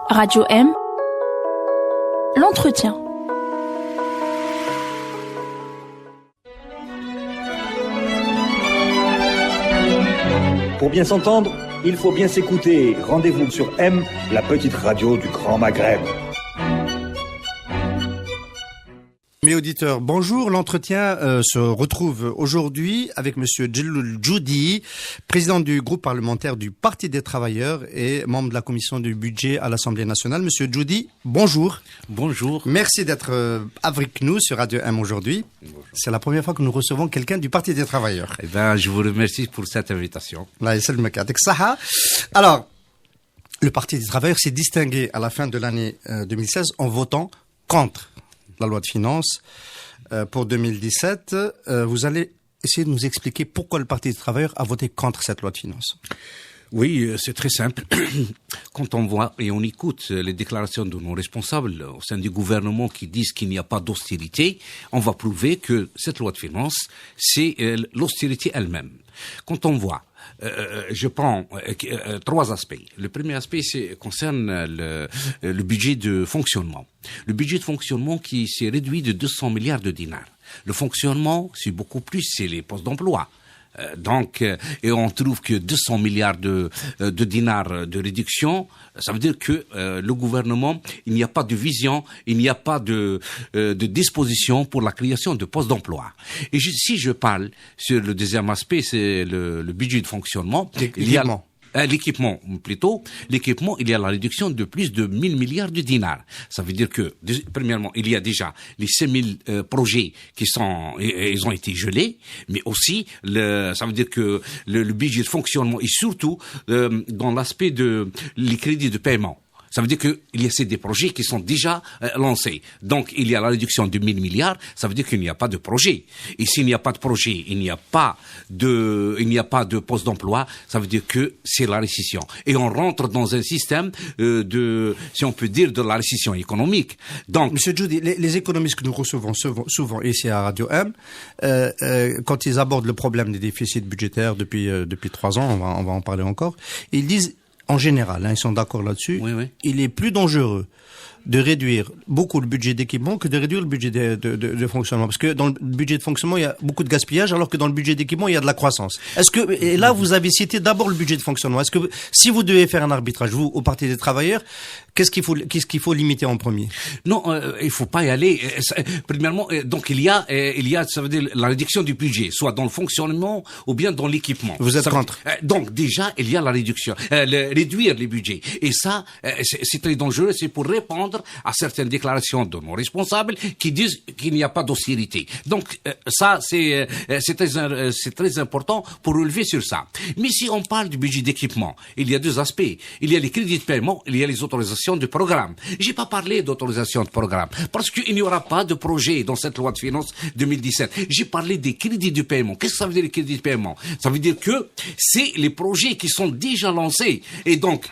Radio M, l'entretien. Pour bien s'entendre, il faut bien s'écouter. Rendez-vous sur M, la petite radio du Grand Maghreb. Mes auditeurs, bonjour. L'entretien se retrouve aujourd'hui avec Monsieur Djelloul Djoudi, président du groupe parlementaire du Parti des Travailleurs et membre de la commission du budget à l'Assemblée nationale. Monsieur Djoudi, bonjour. Bonjour. Merci d'être avec nous sur Radio M aujourd'hui. Bonjour. C'est la première fois que nous recevons quelqu'un du Parti des Travailleurs. Eh ben, je vous remercie pour cette invitation. Alors, le Parti des Travailleurs s'est distingué à la fin de l'année 2016 en votant contre la loi de finances pour 2017. Vous allez essayer de nous expliquer pourquoi le Parti des Travailleurs a voté contre cette loi de finances. Oui, c'est très simple. Quand on voit et on écoute les déclarations de nos responsables au sein du gouvernement qui disent qu'il n'y a pas d'austérité, on va prouver que cette loi de finances, c'est l'austérité elle-même. Quand on voit, je prends trois aspects. Le premier aspect concerne le budget de fonctionnement. Le budget de fonctionnement qui s'est réduit de 200 milliards de dinars. Le fonctionnement, c'est beaucoup plus, c'est les postes d'emploi. Et on trouve que 200 milliards de dinars de réduction, ça veut dire que le gouvernement, il n'y a pas de vision, il n'y a pas de disposition pour la création de postes d'emploi. Et si je parle sur le deuxième aspect, c'est le budget de fonctionnement. L'équipement, il y a la réduction de plus de 1000 milliards de dinars. Ça veut dire que, premièrement, il y a déjà les 5000 projets ils ont été gelés, mais aussi, ça veut dire que le budget de fonctionnement est surtout dans l'aspect les crédits de paiement. Ça veut dire qu'il y a des projets qui sont déjà lancés. Donc, il y a la réduction de 1000 milliards, ça veut dire qu'il n'y a pas de projet. Et s'il n'y a pas de projet, il n'y a pas de poste d'emploi, ça veut dire que c'est la récession. Et on rentre dans un système si on peut dire, de la récession économique. Donc, Monsieur Djoudi, les économistes que nous recevons souvent ici à Radio M, quand ils abordent le problème des déficits budgétaires depuis 3 ans, on va en parler encore, ils disent, en général, ils sont d'accord là-dessus, oui. Il est plus dangereux de réduire beaucoup le budget d'équipement que de réduire le budget de fonctionnement. Parce que dans le budget de fonctionnement, il y a beaucoup de gaspillage, alors que dans le budget d'équipement, il y a de la croissance. Et là, vous avez cité d'abord le budget de fonctionnement. Est-ce que, si vous devez faire un arbitrage, vous, au Parti des Travailleurs, qu'est-ce qu'il faut limiter en premier? Non, il faut pas y aller. Premièrement, donc il y a, ça veut dire la réduction du budget, soit dans le fonctionnement ou bien dans l'équipement. Vous êtes contre? Donc déjà, il y a la réduction, réduire les budgets. Et ça, c'est très dangereux. C'est pour répondre à certaines déclarations de nos responsables qui disent qu'il n'y a pas d'austérité. Donc ça, c'est très important pour relever sur ça. Mais si on parle du budget d'équipement, il y a deux aspects. Il y a les crédits de paiement, il y a les autorisations de programme. J'ai pas parlé d'autorisation de programme parce qu'il n'y aura pas de projet dans cette loi de finances 2017. J'ai parlé des crédits de paiement. Qu'est-ce que ça veut dire les crédits de paiement? Ça veut dire que c'est les projets qui sont déjà lancés. Et donc,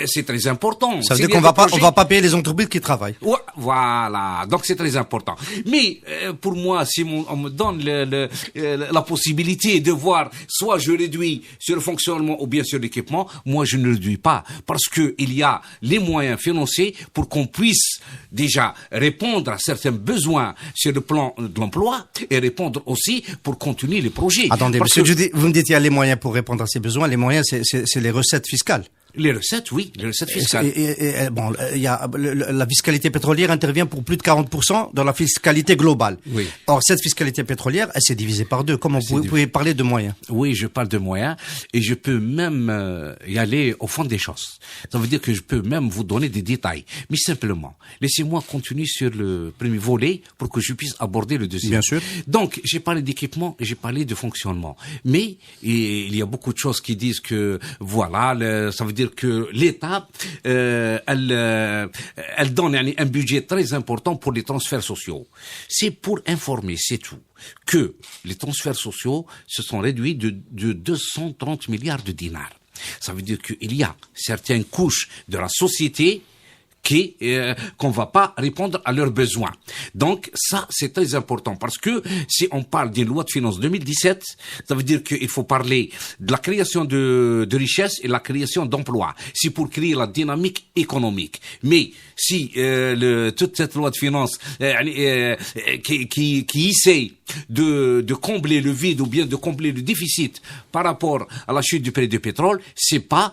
c'est très important. Ça veut dire qu'on va pas payer les entreprises qui travaillent. Ouais, voilà. Donc c'est très important. Mais pour moi, si on me donne la possibilité de voir, soit je réduis sur le fonctionnement ou bien sur l'équipement, moi je ne réduis pas parce que il y a les moyens financiers pour qu'on puisse déjà répondre à certains besoins sur le plan de l'emploi et répondre aussi pour continuer les projets. Attendez, monsieur Djoudi, vous me dites qu'il y a les moyens pour répondre à ces besoins. Les moyens, c'est les recettes fiscales. Les recettes, oui, les recettes fiscales. Bon, il y a la fiscalité pétrolière intervient pour plus de 40% dans la fiscalité globale. Oui. Or, cette fiscalité pétrolière, elle s'est divisée par 2. Comment vous pouvez parler de moyens? Oui, je parle de moyens et je peux même y aller au fond des choses. Ça veut dire que je peux même vous donner des détails. Mais simplement, laissez-moi continuer sur le premier volet pour que je puisse aborder le deuxième. Bien sûr. Donc, j'ai parlé d'équipement et j'ai parlé de fonctionnement. Mais il y a beaucoup de choses qui disent que voilà, ça veut dire que l'État, elle donne un budget très important pour les transferts sociaux. C'est pour informer, c'est tout, que les transferts sociaux se sont réduits de 230 milliards de dinars. Ça veut dire qu'il y a certaines couches de la société qu'on va pas répondre à leurs besoins. Donc ça, c'est très important parce que si on parle d'une loi de finances 2017, ça veut dire qu'il faut parler de la création de richesse et la création d'emplois. C'est pour créer la dynamique économique. Mais si toute cette loi de finances qui essaie de combler le vide ou bien de combler le déficit par rapport à la chute du prix du pétrole, c'est pas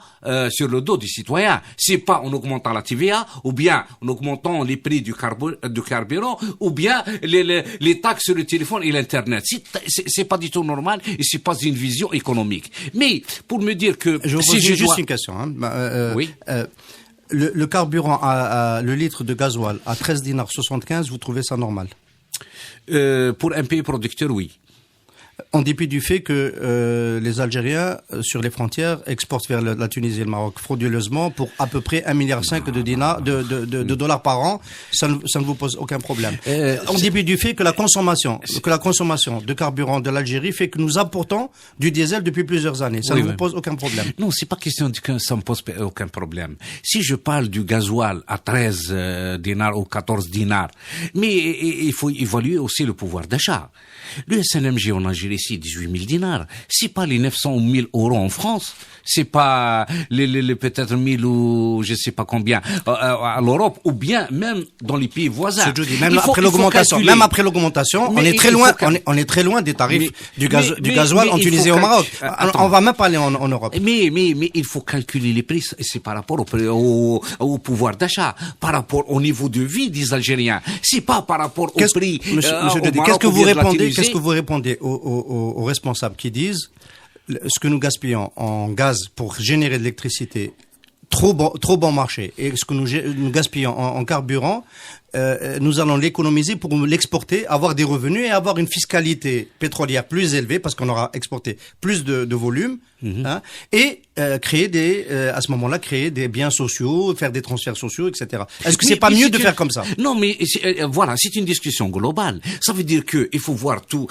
sur le dos du citoyen, c'est pas en augmentant la TVA ou bien en augmentant les prix du carburant ou bien les taxes sur le téléphone et l'internet. C'est pas du tout normal et c'est pas une vision économique. Mais pour me dire que je vous pose juste une question. Oui. Le carburant le litre de gasoil à 13 dinars 75, vous trouvez ça normal? Pour un pays producteur, oui. En dépit du fait que les Algériens, sur les frontières, exportent vers la Tunisie et le Maroc frauduleusement pour à peu près 1,5 milliard de dollars par an, ça ne vous pose aucun problème. En dépit du fait que la consommation de carburant de l'Algérie fait que nous importons du diesel depuis plusieurs années, ça ne vous pose aucun problème. Non, c'est pas question de que ça me pose aucun problème. Si je parle du gasoil à 13 dinars ou 14 dinars, mais il faut évaluer aussi le pouvoir d'achat. Le SNMG en Algérie, c'est 18 000 dinars. C'est pas les 900 ou 1000 euros en France. C'est pas les peut-être 1000 ou je sais pas combien à l'Europe ou bien même dans les pays voisins. Même après l'augmentation, on est très loin des tarifs du gasoil en Tunisie et au Maroc. On va même pas aller en Europe. Mais il faut calculer les prix. C'est par rapport au pouvoir d'achat, par rapport au niveau de vie des Algériens. C'est pas par rapport au prix. Monsieur Dede, qu'est-ce que vous répondez aux responsables qui disent ce que nous gaspillons en gaz pour générer de l'électricité, trop bon marché, et ce que nous gaspillons en carburant, nous allons l'économiser pour l'exporter, avoir des revenus et avoir une fiscalité pétrolière plus élevée parce qu'on aura exporté plus de volume, et créer à ce moment-là, créer des biens sociaux, faire des transferts sociaux, etc. Est-ce que c'est pas mieux de faire comme ça? Non, mais voilà, c'est une discussion globale. Ça veut dire que il faut voir tous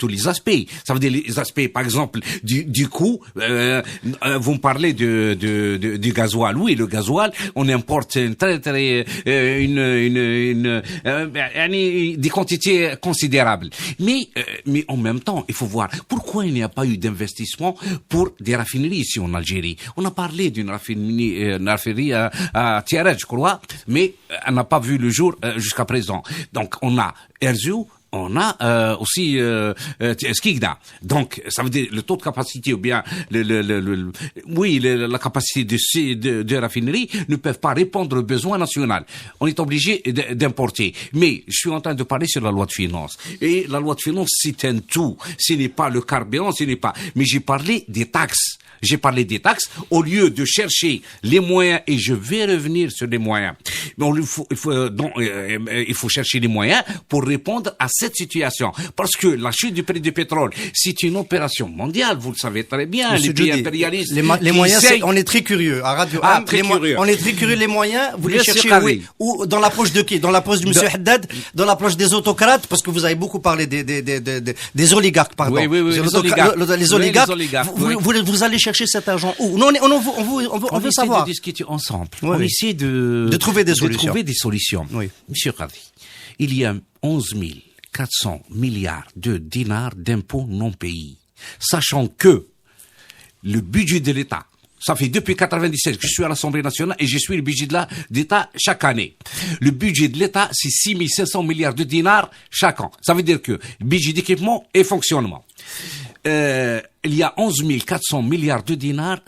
les aspects. Ça veut dire les aspects, par exemple, du coût. Vous me parlez du gasoil. Oui, le gasoil, on importe des quantités considérables. Mais en même temps, il faut voir pourquoi il n'y a pas eu d'investissement pour des raffineries ici en Algérie. On a parlé d'une raffinerie à Tiaret, je crois, mais elle n'a pas vu le jour jusqu'à présent. Donc on a Erzou, on a aussi Skikda. Donc ça veut dire le taux de capacité ou bien la capacité de raffinerie ne peuvent pas répondre aux besoins nationaux. On est obligé d'importer. Mais je suis en train de parler sur la loi de finances. Et la loi de finances, c'est un tout. Ce n'est pas le carburant, ce n'est pas. Mais j'ai parlé des taxes. Au lieu de chercher les moyens, et je vais revenir sur les moyens. Mais il faut chercher les moyens pour répondre à cette situation. Parce que la chute du prix du pétrole, c'est une opération mondiale, vous le savez très bien. Monsieur les pays Djudi, impérialistes. Les moyens, on est très curieux. À Radio on est très curieux. Les moyens, vous les cherchez où dans la poche de qui? Dans la poche du monsieur Haddad? Dans la poche des autocrates? Parce que vous avez beaucoup parlé des oligarques, pardon. Oui, les oligarques. Vous allez chercher cet argent où? Non, on veut savoir. On essaie de discuter ensemble. Oui, on essaie de trouver des solutions. Oui. Monsieur Qadri, il y a 11 400 milliards de dinars d'impôts non payés. Sachant que le budget de l'État, ça fait depuis 97 que je suis à l'Assemblée nationale et je suis le budget de l'État chaque année. Le budget de l'État, c'est 6 500 milliards de dinars chaque an. Ça veut dire que budget d'équipement et fonctionnement. Il y a 11 400 milliards de dinars,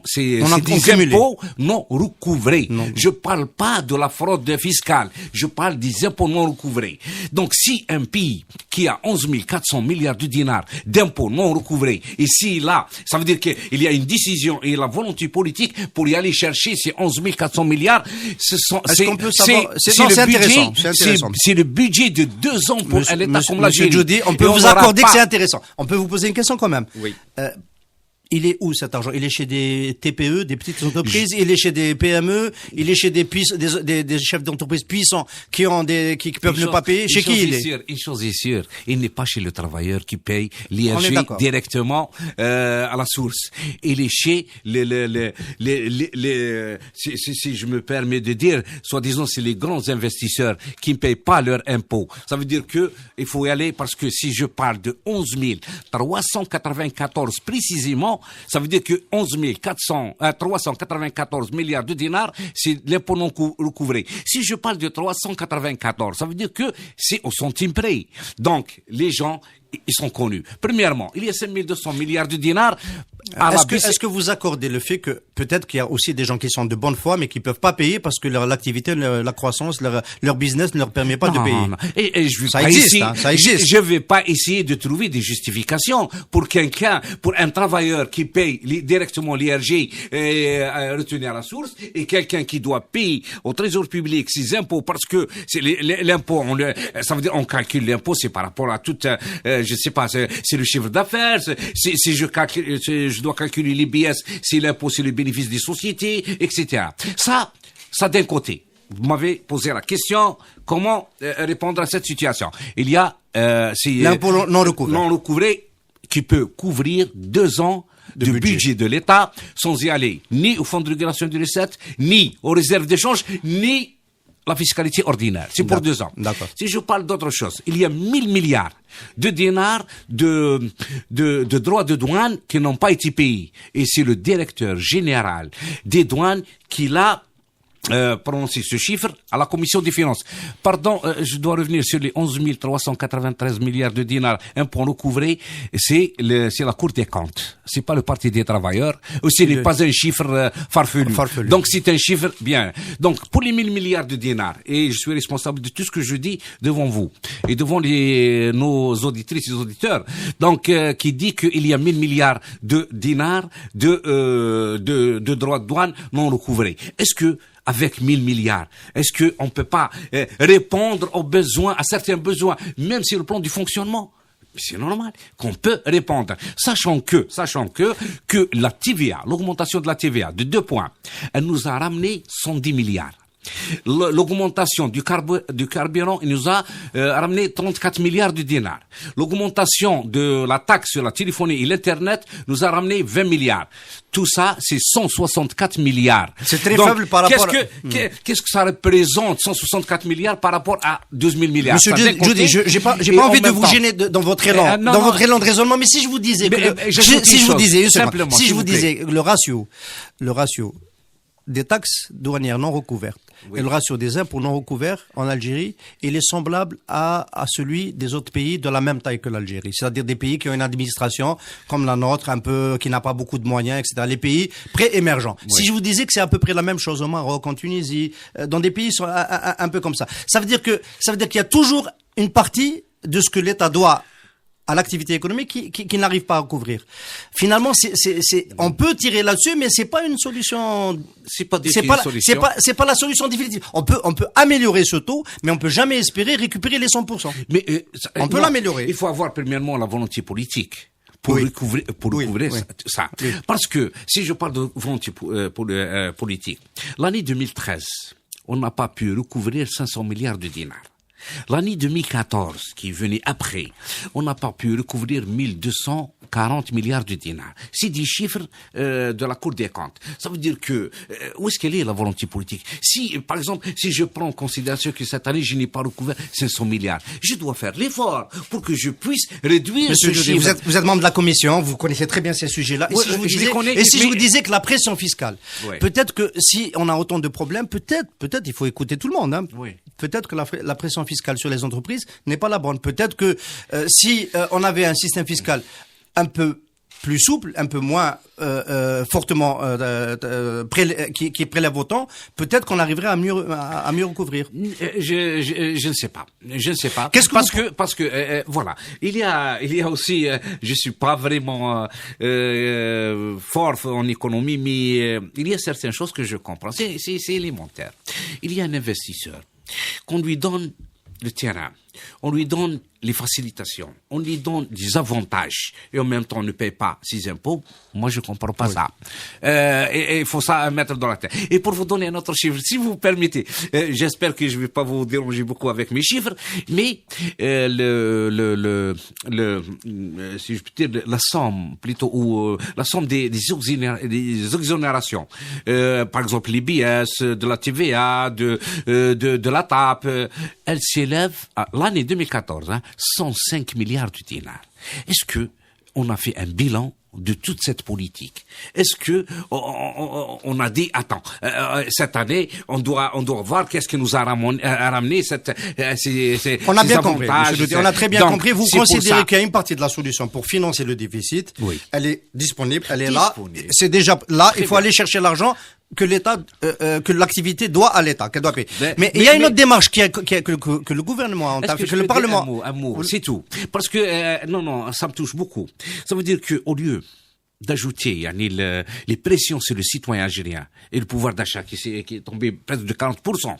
c'est des impôts non recouvrés. Je parle pas de la fraude fiscale, je parle des impôts non recouvrés. Donc si un pays qui a 11 400 milliards de dinars d'impôts non recouvrés, et si là, ça veut dire qu'il y a une décision et la volonté politique pour y aller chercher ces 11 400 milliards, c'est intéressant. C'est le budget de 2 ans pour un État comme l'Algérie. Monsieur Djudi, on peut vous accorder que c'est intéressant. On peut vous poser une question quand même. Oui. il est où cet argent? Il est chez des TPE, des petites entreprises, il est chez des PME, il est chez des chefs d'entreprise puissants qui peuvent ne pas payer. Chez qui il est? Une chose est sûre, il n'est pas chez le travailleur qui paye l'IRG directement à la source. Il est chez si je me permets de dire, soi-disant, c'est les grands investisseurs qui ne payent pas leurs impôts. Ça veut dire que il faut y aller parce que si je parle de 11 394 précisément, ça veut dire que 394 milliards de dinars, c'est l'impôt non recouvré. Si je parle de 394, ça veut dire que c'est au centime près. Donc, les gens, ils sont connus. Premièrement, il y a 5200 milliards de dinars. Est-ce que vous accordez le fait que peut-être qu'il y a aussi des gens qui sont de bonne foi mais qui peuvent pas payer parce que l'activité, la croissance, leur business ne leur permet pas de payer? Non. Et je vais ça pas existe, ici, ça existe. Je vais pas essayer de trouver des justifications pour pour un travailleur qui paye directement l'IRG retenu à la source et quelqu'un qui doit payer au trésor public ses impôts parce que c'est l'impôt, ça veut dire on calcule l'impôt, c'est par rapport à toute, je sais pas, c'est le chiffre d'affaires, si je dois calculer l'IBS, c'est l'impôt, c'est le bénéfice des sociétés, etc. Ça d'un côté. Vous m'avez posé la question, comment répondre à cette situation? Il y a l'impôt non recouvré qui peut couvrir 2 ans de budget de l'État sans y aller ni au fonds de régulation des recettes, ni aux réserves d'échange, ni la fiscalité ordinaire. C'est pour 2 ans. D'accord. Si je parle d'autre chose, il y a 1000 milliards de dinars de droits de douane qui n'ont pas été payés. Et c'est le directeur général des douanes qui l'a prononcer ce chiffre à la Commission des finances. Pardon, je dois revenir sur les 11 393 milliards de dinars impôts recouvrés. C'est la Cour des comptes. C'est pas le Parti des travailleurs. Ce n'est pas un chiffre farfelu. Donc c'est un chiffre bien. Donc pour les 1000 milliards de dinars, et je suis responsable de tout ce que je dis devant vous et devant nos auditrices et auditeurs. Donc qui dit qu'il y a 1000 milliards de dinars de droits de douane non recouvrés. Est-ce que avec 1000 milliards, est-ce que on peut pas répondre aux besoins, à certains besoins, même sur le plan du fonctionnement? C'est normal qu'on peut répondre, sachant que la TVA, l'augmentation de la TVA de 2 points, elle nous a ramené 110 milliards. L'augmentation du carburant, il nous a ramené 34 milliards de dinars. L'augmentation de la taxe sur la téléphonie et l'internet nous a ramené 20 milliards. Tout ça, c'est 164 milliards. C'est très faible par rapport qu'est-ce que ça représente, 164 milliards par rapport à 12 000 milliards? Monsieur Djoudi, j'ai pas envie de vous gêner dans votre élan, votre élan de raisonnement, mais si je vous disais le ratio des taxes douanières non recouvertes et le ratio des impôts non recouverts en Algérie, il est semblable à celui des autres pays de la même taille que l'Algérie. C'est-à-dire des pays qui ont une administration comme la nôtre, un peu, qui n'a pas beaucoup de moyens, etc. Les pays pré-émergents. Oui. Si je vous disais que c'est à peu près la même chose au Maroc, en Tunisie, dans des pays un peu comme ça, ça veut dire qu'il y a toujours une partie de ce que l'État doit à l'activité économique qui n'arrive pas à couvrir. Finalement, on peut tirer là-dessus, mais c'est pas une solution. C'est pas la solution définitive. On peut améliorer ce taux, mais on peut jamais espérer récupérer les 100%. Mais on peut l'améliorer. Il faut avoir premièrement la volonté politique pour recouvrir ça. Oui. Parce que si je parle de volonté politique, l'année 2013, on n'a pas pu recouvrir 500 milliards de dinars. L'année 2014, qui venait après, on n'a pas pu recouvrir 1240 milliards de dinars. C'est des chiffres de la Cour des comptes. Ça veut dire que où est-ce qu'elle est la volonté politique? Si, par exemple, si je prends en considération que cette année, je n'ai pas recouvert 500 milliards, je dois faire l'effort pour que je puisse réduire ce chiffre. Vous êtes membre de la Commission, vous connaissez très bien ces sujets-là. Et si je vous disais que la pression fiscale, peut-être que si on a autant de problèmes, peut-être, il faut écouter tout le monde, hein. Oui. Peut-être que la pression fiscale sur les entreprises n'est pas la bonne. Peut-être que si on avait un système fiscal un peu plus souple, un peu moins fortement qui prélève autant, peut-être qu'on arriverait à mieux recouvrir. Je ne sais pas. Parce que voilà, il y a aussi je suis pas vraiment fort en économie, mais il y a certaines choses que je comprends. C'est élémentaire. Il y a un investisseur qu'on lui donne le terrain, on lui donne les facilitations, on lui donne des avantages, et en même temps on ne paye pas ses impôts, moi je comprends pas ça. Et il faut ça mettre dans la tête. Et pour vous donner un autre chiffre, si vous permettez, j'espère que je vais pas vous déranger beaucoup avec mes chiffres, mais si je peux dire la somme plutôt, ou la somme des exonérations, par exemple l'IBS, de la TVA, de la TAP, elle s'élève à l'année 2014, 105 milliards de dinars. Est-ce que on a fait un bilan de toute cette politique? Est-ce que on a dit cette année on doit voir qu'est-ce que nous a ramené ces on a bien compris, on a très bien compris. Vous considérez qu'il y a une partie de la solution pour financer le déficit. Oui. Elle est disponible, elle est là. C'est déjà là. Très il faut aller chercher l'argent que l'État, que l'activité doit à l'État, qu'elle doit payer. Mais il y a une autre démarche que le gouvernement a entamée, que le Parlement. Un mot, c'est tout. Parce que non, ça me touche beaucoup. Ça veut dire que au lieu d'ajouter les pressions sur le citoyen algérien et le pouvoir d'achat qui est tombé presque de 40%.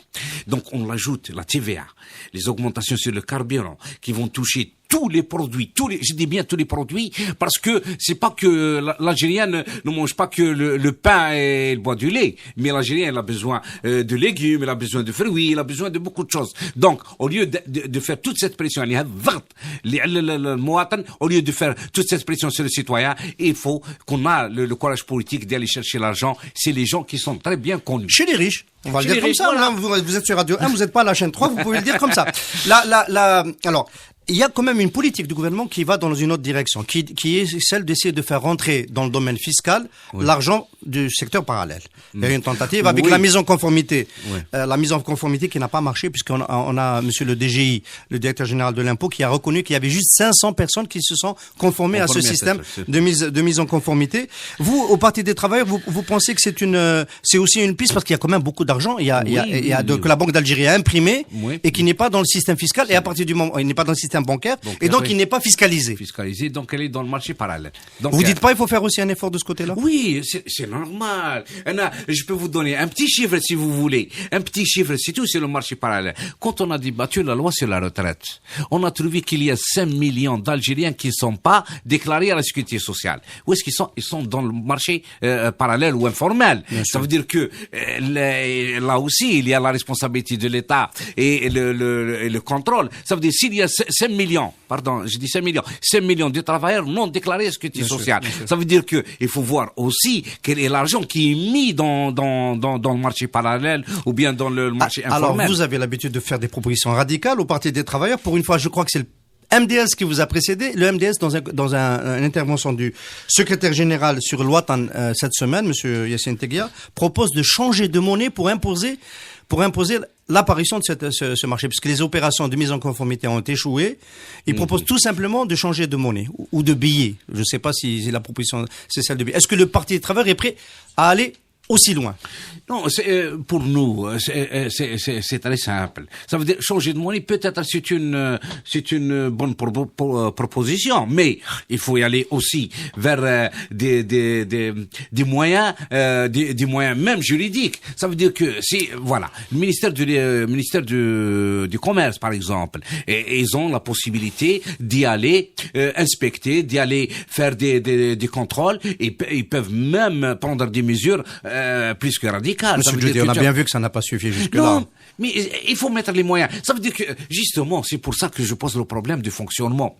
Donc on l'ajoute la TVA, les augmentations sur le carburant qui vont toucher tous les produits, je dis bien tous les produits, parce que c'est pas que l'Algérien ne mange pas que le pain et le bois du lait, mais l'Algérien il a besoin de légumes, il a besoin de fruits, il a besoin de beaucoup de choses. Donc, au lieu de faire toute cette pression, au lieu de faire toute cette pression sur le citoyen, il faut qu'on a le courage politique d'aller chercher l'argent. C'est les gens qui sont très bien connus. Chez les riches. On va le dire comme ça. Voilà. Vous êtes sur Radio 1, vous n'êtes pas à la chaîne 3, vous pouvez le dire comme ça. Alors, il y a quand même une politique du gouvernement qui va dans une autre direction, qui est celle d'essayer de faire rentrer dans le domaine fiscal l'argent du secteur parallèle. Il y a une tentative avec la mise en conformité, la mise en conformité qui n'a pas marché puisqu'on a monsieur le DGI, le directeur général de l'impôt, qui a reconnu qu'il y avait juste 500 personnes qui se sont conformées à ce système de mise en conformité. Vous, au Parti des travailleurs, vous pensez que c'est aussi une piste parce qu'il y a quand même beaucoup d'argent, que la Banque d'Algérie a imprimé et qui n'est pas dans le système fiscal et à partir du moment, il n'est pas dans le système bancaire et donc il n'est pas fiscalisé. Donc elle est dans le marché parallèle. Donc, vous dites pas il faut faire aussi un effort de ce côté-là? Oui, c'est normal. Je peux vous donner un petit chiffre si vous voulez. Un petit chiffre, c'est tout, c'est le marché parallèle. Quand on a débattu la loi sur la retraite, on a trouvé qu'il y a 5 millions d'Algériens qui ne sont pas déclarés à la sécurité sociale. Où est-ce qu'ils sont? Ils sont dans le marché parallèle ou informel. Ça veut dire que là aussi, il y a la responsabilité de l'État et le contrôle. Ça veut dire s'il y a 5 millions de travailleurs non déclarés à la sécurité sociale. Ça veut dire que il faut voir aussi quel est l'argent qui est mis dans le marché parallèle ou bien dans le marché informel. Alors vous avez l'habitude de faire des propositions radicales au Parti des travailleurs. Pour une fois, je crois que c'est le MDS qui vous a précédé. Le MDS, dans une intervention du secrétaire général sur l'Ouatan cette semaine, monsieur Yassine Teguia, propose de changer de monnaie pour imposer l'apparition de ce marché, puisque les opérations de mise en conformité ont échoué. Il propose tout simplement de changer de monnaie ou de billet. Je ne sais pas si la proposition c'est celle de billet. Est-ce que le Parti des travailleurs est prêt à aller aussi loin? Non, pour nous, c'est très simple. Ça veut dire changer de monnaie. Peut-être c'est une bonne proposition, mais il faut y aller aussi vers des moyens, des moyens même juridiques. Ça veut dire que le ministère du commerce par exemple, et ils ont la possibilité d'y aller inspecter, d'y aller faire des contrôles, et ils peuvent même prendre des mesures plus que radicales. Monsieur Djoudi, on a bien vu que ça n'a pas suffi jusque-là. Non, mais il faut mettre les moyens. Ça veut dire que, justement, c'est pour ça que je pose le problème du fonctionnement.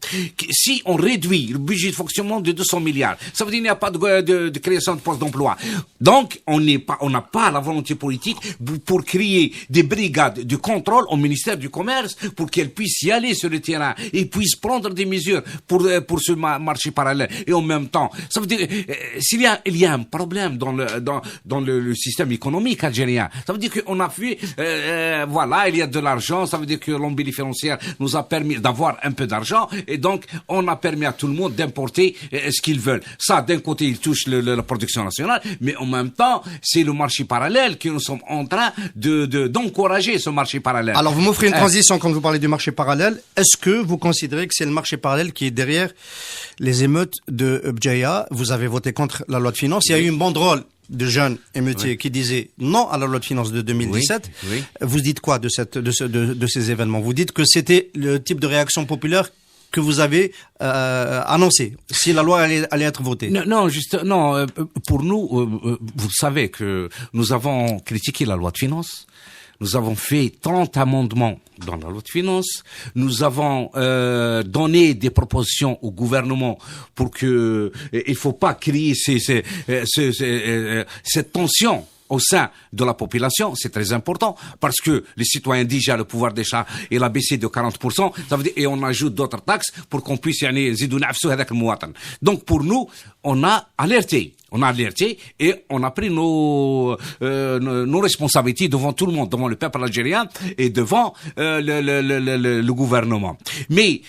Si on réduit le budget de fonctionnement de 200 milliards, ça veut dire qu'il n'y a pas de création de postes d'emploi. Donc, on n'a pas la volonté politique pour créer des brigades de contrôle au ministère du Commerce pour qu'elles puissent y aller sur le terrain et puissent prendre des mesures pour ce marché parallèle. Et en même temps, ça veut dire, il y a un problème dans le système économique algérien. Ça veut dire qu'on a fait, il y a de l'argent, ça veut dire que l'embellie financière nous a permis d'avoir un peu d'argent, et donc on a permis à tout le monde d'importer ce qu'ils veulent. Ça, d'un côté, il touche la production nationale, mais en même temps, c'est le marché parallèle que nous sommes en train d'encourager, ce marché parallèle. Alors, vous m'offrez une transition quand vous parlez du marché parallèle. Est-ce que vous considérez que c'est le marché parallèle qui est derrière les émeutes de Bdjaïa? Vous avez voté contre la loi de finances. Il y a eu une banderole de jeunes émeutiers qui disaient non à la loi de finances de 2017. Oui. Vous dites quoi de ces événements? Vous dites que c'était le type de réaction populaire que vous avez annoncé si la loi allait être votée. Non, pour nous, vous savez que nous avons critiqué la loi de finances. Nous avons fait 30 amendements dans la loi de finances. Nous avons donné des propositions au gouvernement pour que il faut pas créer cette tension au sein de la population. C'est très important parce que les citoyens déjà le pouvoir d'achat il a baissé de 40%. Ça veut dire et on ajoute d'autres taxes pour qu'on puisse donc pour nous on a alerté et on a pris nos responsabilités devant tout le monde, devant le peuple algérien et devant le gouvernement. Mais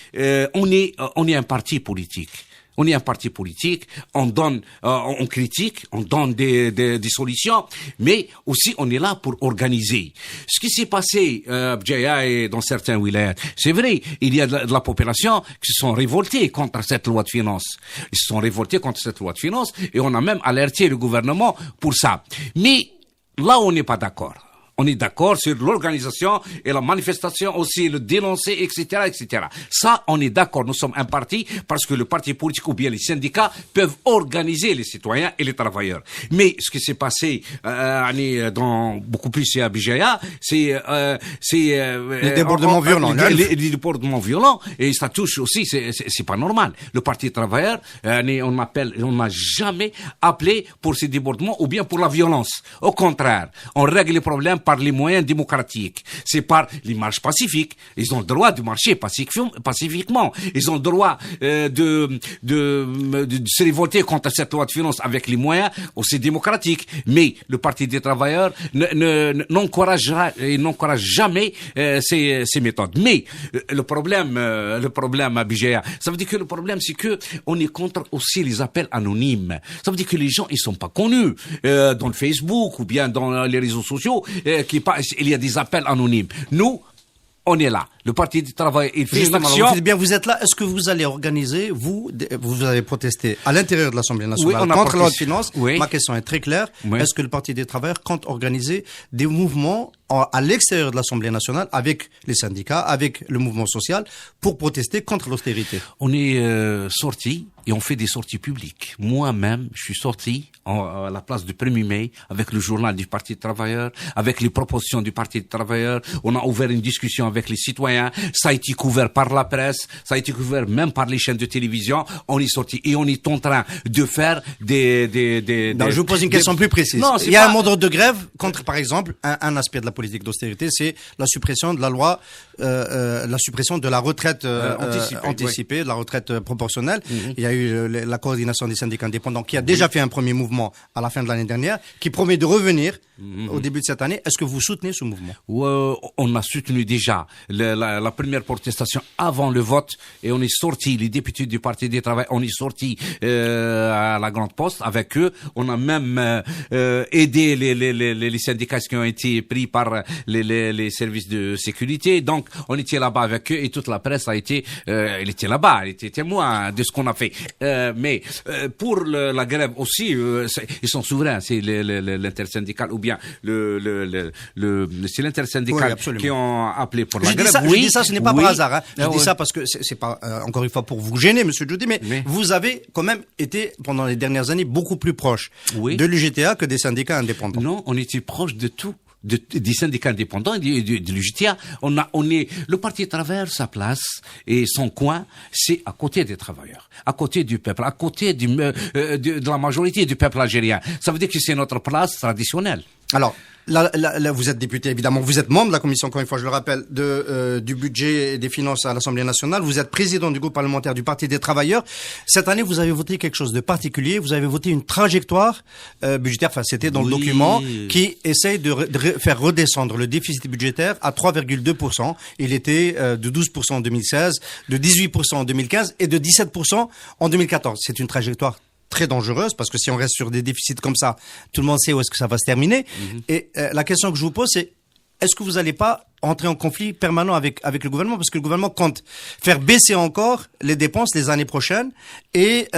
on est un parti politique. On est un parti politique, on donne, on critique, on donne des solutions, mais aussi on est là pour organiser. Ce qui s'est passé, Bjaya et dans certains wilayas, c'est vrai, il y a de la population qui se sont révoltés contre cette loi de finances. Ils se sont révoltés contre cette loi de finances et on a même alerté le gouvernement pour ça. Mais là, on n'est pas d'accord. On est d'accord sur l'organisation et la manifestation aussi, le dénoncer, etc., etc. Ça, on est d'accord. Nous sommes un parti parce que le parti politique ou bien les syndicats peuvent organiser les citoyens et les travailleurs. Mais ce qui s'est passé dans beaucoup plus à Bijaya, c'est les débordements violents. Les débordements violents et ça touche aussi. C'est pas normal. Le parti travailleur, on n'a jamais appelé pour ces débordements ou bien pour la violence. Au contraire, on règle les problèmes par les moyens démocratiques. C'est par les marches pacifiques. Ils ont le droit de marcher pacifiquement. Ils ont le droit de se révolter contre cette loi de finances avec les moyens aussi démocratiques. Mais le Parti des travailleurs n'encourage jamais ces méthodes. Mais le problème à Bijaya, ça veut dire que le problème c'est que on est contre aussi les appels anonymes. Ça veut dire que les gens ils sont pas connus dans le Facebook ou bien dans les réseaux sociaux. Il y a des appels anonymes. Nous, on est là. Le Parti du Travail, il fait une action. Vous êtes là. Est-ce que vous allez organiser, vous avez protesté à l'intérieur de l'Assemblée nationale contre la loi de finances. Oui. Ma question est très claire. Oui. Est-ce que le Parti des travailleurs compte organiser des mouvements à l'extérieur de l'Assemblée nationale avec les syndicats, avec le mouvement social pour protester contre l'austérité? On est sorti et on fait des sorties publiques. Moi-même, je suis sorti à la place du 1er mai avec le journal du Parti des travailleurs, avec les propositions du Parti des travailleurs. On a ouvert une discussion avec les citoyens. Ça a été couvert par la presse. Ça a été couvert même par les chaînes de télévision. On est sorti et on est en train de faire Non, je vous pose une question plus précise. Non, il y a un mot d'ordre de grève contre, par exemple, un aspect de la politique d'austérité, c'est la suppression de la loi, la suppression de la retraite anticipée, de la retraite proportionnelle. Il y a eu la coordination des syndicats indépendants qui a déjà fait un premier mouvement à la fin de l'année dernière, qui promet de revenir au début de cette année. Est-ce que vous soutenez ce mouvement? On a soutenu déjà la première protestation avant le vote et on est sorti, les députés du Parti des Travailleurs, on est sorti à la Grande Poste avec eux. On a même aidé les syndicats qui ont été pris par les services de sécurité. Donc, on était là-bas avec eux et toute la presse a été, elle était là-bas, elle était témoin de ce qu'on a fait. Mais pour la grève aussi, ils sont souverains. C'est l'intersyndical ou bien c'est l'intersyndical qui ont appelé pour la grève. Je dis ça, ce n'est pas par hasard. Hein. Je dis ça parce que c'est pas encore une fois pour vous gêner, Monsieur Djoudi, mais vous avez quand même été pendant les dernières années beaucoup plus proche de l'UGTA que des syndicats indépendants. Non, on était proche de tout. Des syndicats indépendants et de l'UGTA. Le Parti travailleur, sa place et son coin, c'est à côté des travailleurs, à côté du peuple, à côté de la majorité du peuple algérien. Ça veut dire que c'est notre place traditionnelle. Alors, là, vous êtes député, évidemment. Vous êtes membre de la commission, encore une fois, je le rappelle, du budget et des finances à l'Assemblée nationale. Vous êtes président du groupe parlementaire du Parti des travailleurs. Cette année, vous avez voté quelque chose de particulier. Vous avez voté une trajectoire budgétaire. Enfin, c'était dans le document qui essaye de faire redescendre le déficit budgétaire à 3,2%. Il était de 12% en 2016, de 18% en 2015 et de 17% en 2014. C'est une trajectoire très dangereuse parce que si on reste sur des déficits comme ça, tout le monde sait où est-ce que ça va se terminer. Et la question que je vous pose, c'est est-ce que vous n'allez pas entrer en conflit permanent avec le gouvernement parce que le gouvernement compte faire baisser encore les dépenses les années prochaines et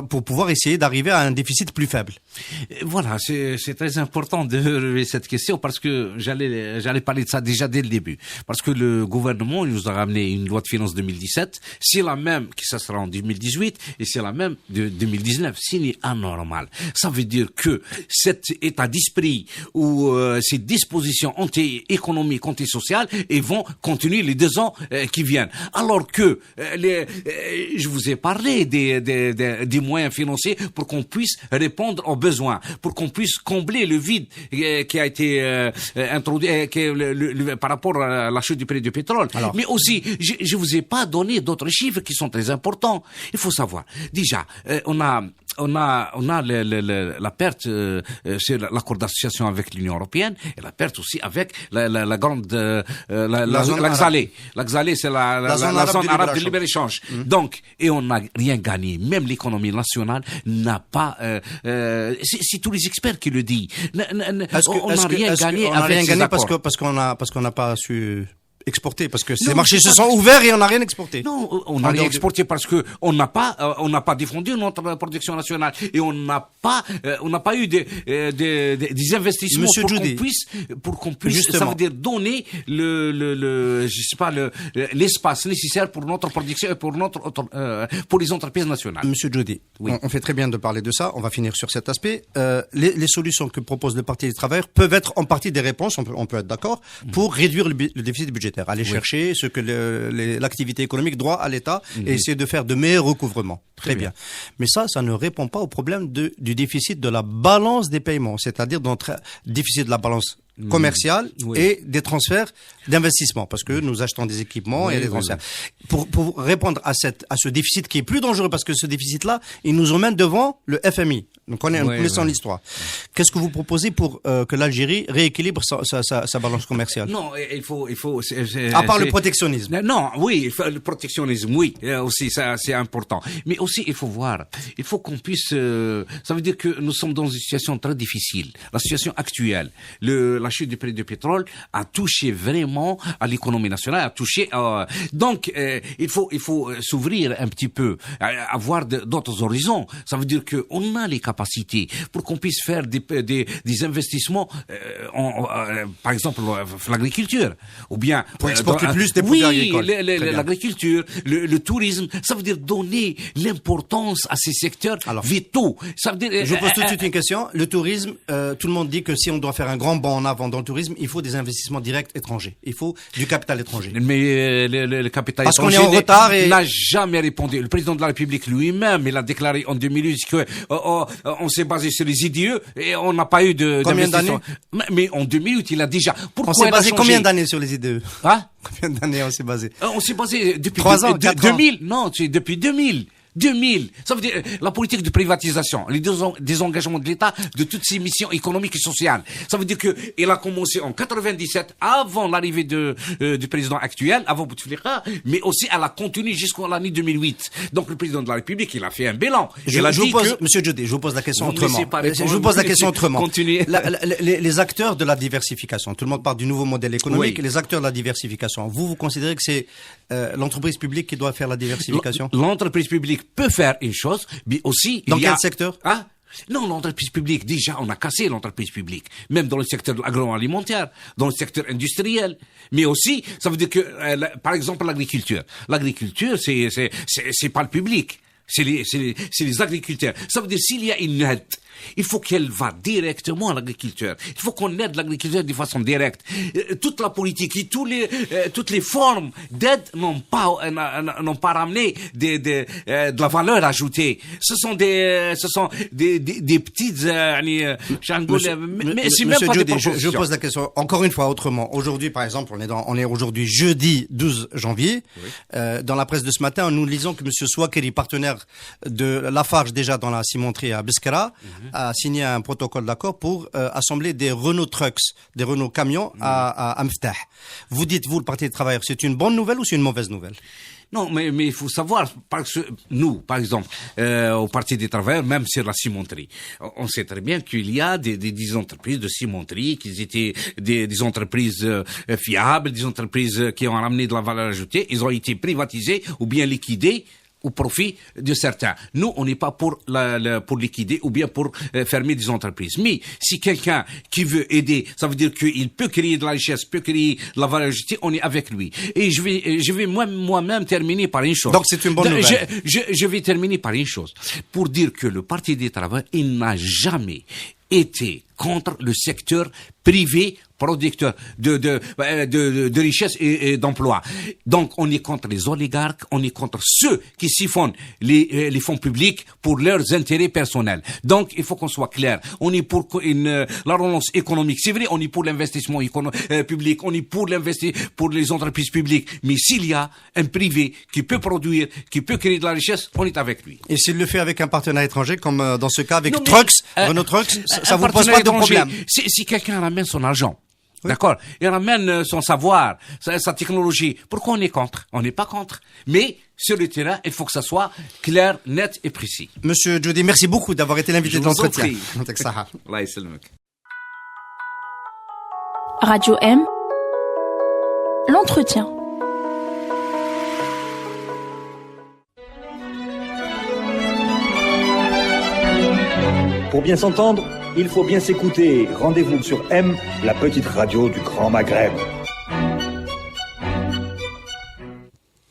pour pouvoir essayer d'arriver à un déficit plus faible? Voilà, c'est très important de relever cette question parce que j'allais parler de ça déjà dès le début. Parce que le gouvernement il nous a ramené une loi de finances 2017, c'est la même que ça sera en 2018 et c'est la même de 2019. C'est anormal. Ça veut dire que cet état d'esprit ou ces dispositions anti-économiques, anti-sociales, et vont continuer les 2 ans qui viennent. Alors que je vous ai parlé des moyens financiers pour qu'on puisse répondre aux besoins, pour qu'on puisse combler le vide qui a été introduit par rapport à la chute du prix du pétrole. Alors, mais aussi, je vous ai pas donné d'autres chiffres qui sont très importants. Il faut savoir. Déjà, on a la perte sur l'accord d'association avec l'Union européenne et la perte aussi avec la grande la XALE. La XALE, c'est la zone arabe de libre-échange. Donc, et on n'a rien gagné. Même l'économie nationale n'a pas. C'est tous les experts qui le disent. On n'a rien gagné avec ces accords. Parce qu'on n'a pas su exporter, parce que ces marchés se sont ouverts et on n'a rien exporté. Non, on n'a rien exporté parce que on n'a pas défendu notre production nationale et on n'a pas eu des investissements Monsieur pour qu'on puisse justement, ça veut dire donner l'espace nécessaire pour notre production et pour les entreprises nationales. Monsieur Djoudi, oui. On fait très bien de parler de ça. On va finir sur cet aspect. Les solutions que propose le Parti des travailleurs peuvent être en partie des réponses, on peut être d'accord, pour réduire le déficit budgétaire. Aller chercher ce que l'activité économique doit à l'État et essayer de faire de meilleurs recouvrements. Très bien. Mais ça ne répond pas au problème du déficit de la balance des paiements, c'est-à-dire notre déficit de la balance commerciale et des transferts d'investissement, parce que nous achetons des équipements et des transferts. Pour répondre à ce déficit qui est plus dangereux, parce que ce déficit-là, il nous emmène devant le FMI. Donc on connaissant l'histoire. Qu'est-ce que vous proposez pour que l'Algérie rééquilibre sa balance commerciale? Non, il faut. À part le protectionnisme. Non, oui, le protectionnisme, oui, aussi ça c'est important. Mais aussi il faut voir, il faut qu'on puisse. Ça veut dire que nous sommes dans une situation très difficile. La situation actuelle, la chute du prix du pétrole a touché vraiment à l'économie nationale, a touché. Donc il faut s'ouvrir un petit peu, avoir d'autres horizons. Ça veut dire que on a les capacités pour qu'on puisse faire des investissements, par exemple l'agriculture, ou bien pour exporter plus des produits agricoles. L'agriculture, le tourisme. Ça veut dire donner l'importance à ces secteurs vitaux. Ça veut dire. Je pose tout de suite une question. Le tourisme, tout le monde dit que si on doit faire un grand bond en avant dans le tourisme, il faut des investissements directs étrangers. Il faut du capital étranger. Mais le capital parce étranger qu'on est en retard n'a jamais répondu. Le président de la République lui-même, il a déclaré en 2008 que on s'est basé sur les IDE et on n'a pas eu combien d'années? Mais en 2008, il a déjà. Pourquoi on s'est basé combien d'années sur les IDE? Hein? Combien d'années on s'est basé? On s'est basé depuis 3 ans, 2000. Non, c'est depuis 2000. 2000. Ça veut dire la politique de privatisation, les désengagements de l'État de toutes ses missions économiques et sociales. Ça veut dire que il a commencé en 97 avant l'arrivée du président actuel, avant Bouteflika, mais aussi elle a continué jusqu'à l'année 2008. Donc le président de la République, il a fait un bilan. Monsieur Djoudi, je vous pose la question autrement. Je vous pose la question autrement. Les acteurs de la diversification, tout le monde parle du nouveau modèle économique, les acteurs de la diversification. Vous considérez que c'est l'entreprise publique qui doit faire la diversification? L'entreprise publique peut faire une chose, mais aussi... Dans quel secteur? Non, l'entreprise publique, déjà, on a cassé l'entreprise publique. Même dans le secteur agroalimentaire, dans le secteur industriel. Mais aussi, ça veut dire que, par exemple, l'agriculture. L'agriculture, c'est pas le public. C'est les agriculteurs. Ça veut dire, s'il y a une aide, il faut qu'elle va directement à l'agriculteur. Il faut qu'on aide l'agriculteur de façon directe. Toute la politique et toutes les formes d'aide n'ont pas ramené de la valeur ajoutée. Ce sont des petites, mais c'est même pas des proportions. Je pose la question encore une fois autrement. Aujourd'hui, par exemple, on est aujourd'hui jeudi 12 janvier. Dans la presse de ce matin, nous lisons que monsieur Souakeri, partenaire de Lafarge déjà dans la cimenterie à Biskra, a signé un protocole d'accord pour assembler des Renault Trucks, des Renault camions à Mftah. Vous dites, vous, le Parti des travailleurs, c'est une bonne nouvelle ou c'est une mauvaise nouvelle? Non, mais il faut savoir, parce que nous, par exemple, au Parti des travailleurs, même sur la cimenterie, on sait très bien qu'il y a des entreprises de cimenterie qui étaient des entreprises fiables, des entreprises qui ont ramené de la valeur ajoutée, ils ont été privatisées ou bien liquidées au profit de certains. Nous, on n'est pas pour pour liquider ou bien pour fermer des entreprises. Mais si quelqu'un qui veut aider, ça veut dire qu'il peut créer de la richesse, peut créer de la valeur ajoutée, on est avec lui. Et je vais moi-même terminer par une chose. Donc c'est une bonne nouvelle. Je vais terminer par une chose. Pour dire que le Parti des travailleurs, il n'a jamais été contre le secteur privé producteur de richesse et d'emploi. Donc, on est contre les oligarques, on est contre ceux qui siphonnent les fonds publics pour leurs intérêts personnels. Donc, il faut qu'on soit clair. On est pour la relance économique. C'est vrai, on est pour l'investissement public, on est pour les entreprises publiques. Mais s'il y a un privé qui peut produire, qui peut créer de la richesse, on est avec lui. Et s'il le fait avec un partenaire étranger, comme dans ce cas avec Trucks, Renault Trucks, ça vous pose pas de problème? Si quelqu'un ramène son argent, oui. D'accord, il ramène son savoir, sa technologie, pourquoi on est contre? On n'est pas contre. Mais sur le terrain, il faut que ça soit clair, net et précis. Monsieur Djoudi, merci beaucoup d'avoir été l'invité de l'entretien. Radio M, l'entretien. Pour bien s'entendre, il faut bien s'écouter. Rendez-vous sur M, la petite radio du Grand Maghreb.